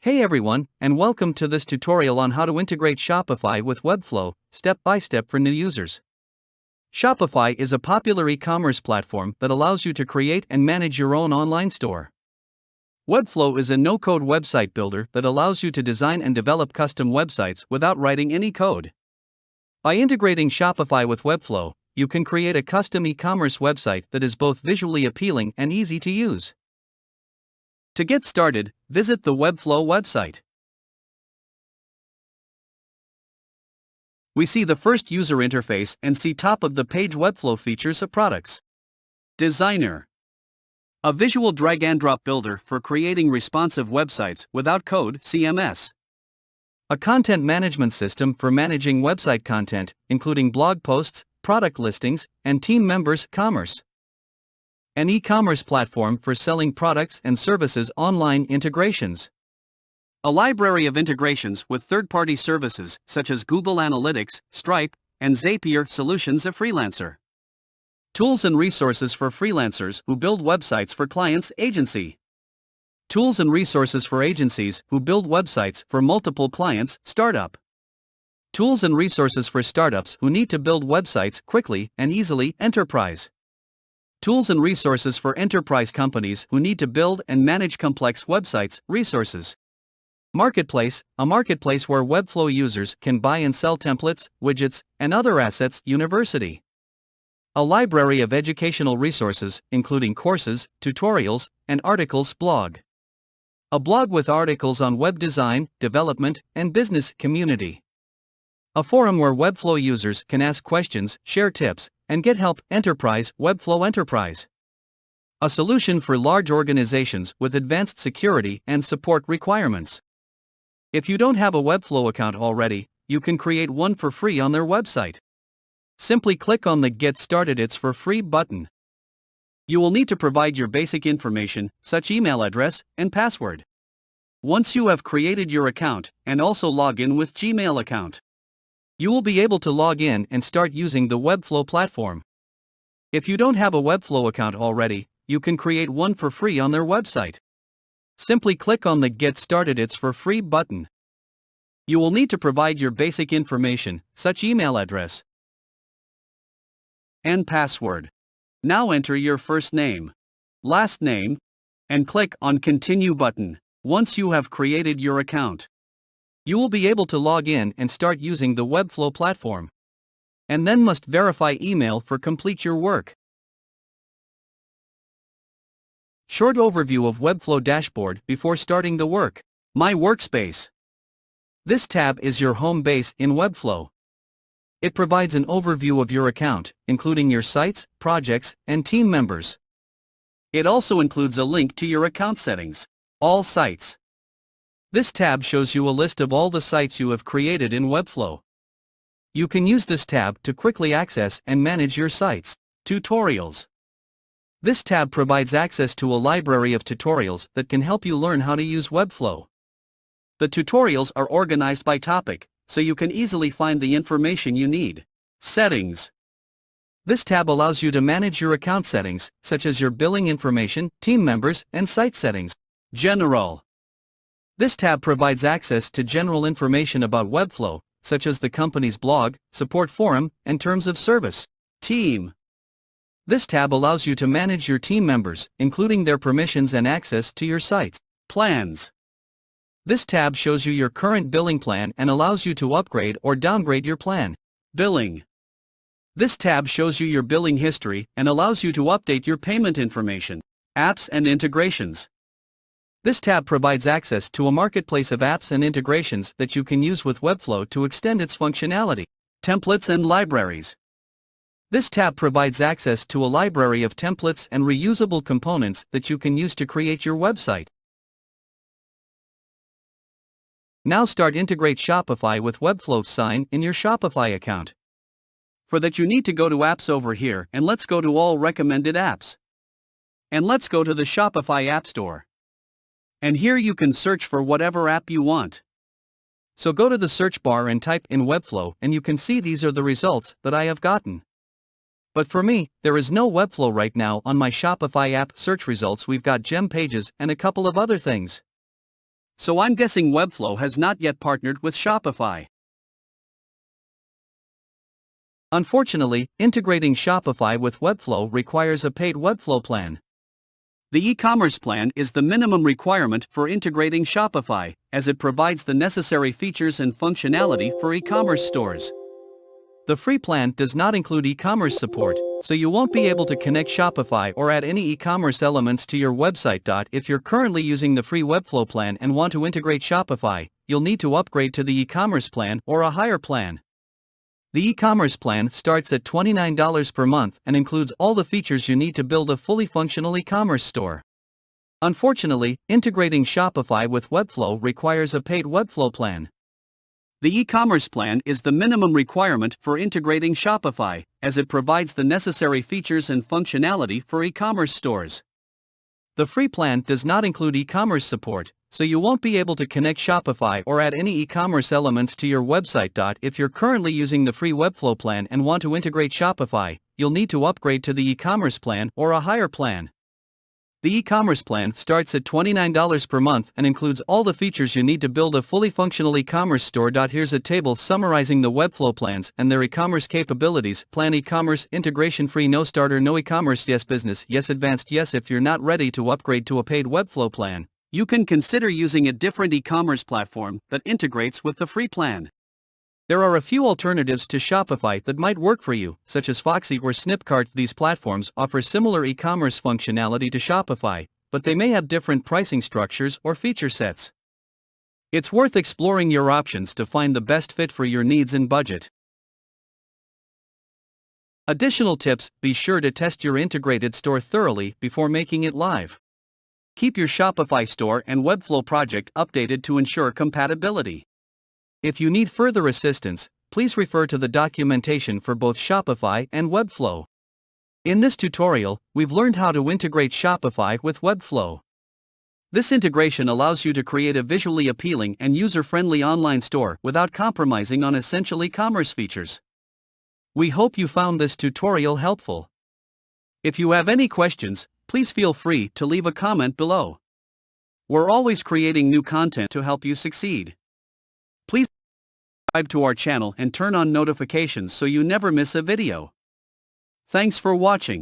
Hey everyone, and welcome to this tutorial on how to integrate Shopify with Webflow, step by step for new users. Shopify is a popular e-commerce platform that allows you to create and manage your own online store. Webflow is a no-code website builder that allows you to design and develop custom websites without writing any code. By integrating Shopify with Webflow, you can create a custom e-commerce website that is both visually appealing and easy to use. To get started, visit the Webflow website. We see the first user interface and see top of the page Webflow features of products. Designer. A visual drag and drop builder for creating responsive websites without code (CMS). A content management system for managing website content, including blog posts, product listings, and team members' commerce. An e-commerce platform for selling products and services online integrations. A library of integrations with third-party services such as Google Analytics, Stripe, and Zapier solutions of Freelancer. Tools and resources for freelancers who build websites for clients' agency. Tools and resources for agencies who build websites for multiple clients' startup. Tools and resources for startups who need to build websites quickly and easily enterprise. Tools and resources for enterprise companies who need to build and manage complex websites, resources. Marketplace, a marketplace where Webflow users can buy and sell templates, widgets, and other assets. University. A library of educational resources, including courses, tutorials, and articles. Blog. A blog with articles on web design, development, and business. Community. A forum where Webflow users can ask questions, share tips, and get help. Enterprise, Webflow Enterprise. A solution for large organizations with advanced security and support requirements. If you don't have a Webflow account already, you can create one for free on their website. Simply click on the Get Started It's for Free button. You will need to provide your basic information, such email address and password. Once you have created your account, and also log in with Gmail account, you will be able to log in and start using the Webflow platform. If you don't have a Webflow account already, you can create one for free on their website. Simply click on the Get Started It's for Free button. You will need to provide your basic information, such email address and password. Now enter your first name, last name, and click on Continue button. Once you have created your account, you will be able to log in and start using the Webflow platform. And then must verify email for complete your work. Short overview of Webflow dashboard before starting the work. My Workspace. This tab is your home base in Webflow. It provides an overview of your account, including your sites, projects, and team members. It also includes a link to your account settings. All sites. This tab shows you a list of all the sites you have created in Webflow. You can use this tab to quickly access and manage your sites. Tutorials. This tab provides access to a library of tutorials that can help you learn how to use Webflow. The tutorials are organized by topic, so you can easily find the information you need. Settings. This tab allows you to manage your account settings, such as your billing information, team members, and site settings. General. This tab provides access to general information about Webflow, such as the company's blog, support forum, and terms of service. Team. This tab allows you to manage your team members, including their permissions and access to your sites. Plans. This tab shows you your current billing plan and allows you to upgrade or downgrade your plan. Billing. This tab shows you your billing history and allows you to update your payment information. Apps and integrations. This tab provides access to a marketplace of apps and integrations that you can use with Webflow to extend its functionality. Templates and libraries. This tab provides access to a library of templates and reusable components that you can use to create your website. Now start integrate Shopify with Webflow. Sign in your Shopify account. For that you need to go to Apps over here and let's go to All Recommended Apps. And let's go to the Shopify App Store. And here you can search for whatever app you want. So go to the search bar and type in Webflow and you can see these are the results that I have gotten. But for me, there is no Webflow right now on my Shopify app search results. We've got gem pages and a couple of other things. So I'm guessing Webflow has not yet partnered with Shopify. Unfortunately, integrating Shopify with Webflow requires a paid Webflow plan. The e-commerce plan is the minimum requirement for integrating Shopify, as it provides the necessary features and functionality for e-commerce stores. The free plan does not include e-commerce support, so you won't be able to connect Shopify or add any e-commerce elements to your website. If you're currently using the free Webflow plan and want to integrate Shopify, you'll need to upgrade to the e-commerce plan or a higher plan. The e-commerce plan starts at $29 per month and includes all the features you need to build a fully functional e-commerce store. Unfortunately, integrating Shopify with Webflow requires a paid Webflow plan. The e-commerce plan is the minimum requirement for integrating Shopify, as it provides the necessary features and functionality for e-commerce stores. The free plan does not include e-commerce support, so you won't be able to connect Shopify or add any e-commerce elements to your website. If you're currently using the free Webflow plan and want to integrate Shopify, you'll need to upgrade to the e-commerce plan or a higher plan. The e-commerce plan starts at $29 per month and includes all the features you need to build a fully functional e-commerce store. Here's a table summarizing the Webflow plans and their e-commerce capabilities. Plan: e-commerce integration free, no starter, no e-commerce, yes business, yes advanced, yes. If you're not ready to upgrade to a paid Webflow plan, you can consider using a different e-commerce platform that integrates with the free plan. There are a few alternatives to Shopify that might work for you, such as Foxy or Snipcart. These platforms offer similar e-commerce functionality to Shopify, but they may have different pricing structures or feature sets. It's worth exploring your options to find the best fit for your needs and budget. Additional tips: be sure to test your integrated store thoroughly before making it live. Keep your Shopify store and Webflow project updated to ensure compatibility. If you need further assistance, please refer to the documentation for both Shopify and Webflow. In this tutorial, we've learned how to integrate Shopify with Webflow. This integration allows you to create a visually appealing and user-friendly online store without compromising on essential e-commerce features. We hope you found this tutorial helpful. If you have any questions, please feel free to leave a comment below. We're always creating new content to help you succeed. Please subscribe to our channel and turn on notifications so you never miss a video. Thanks for watching.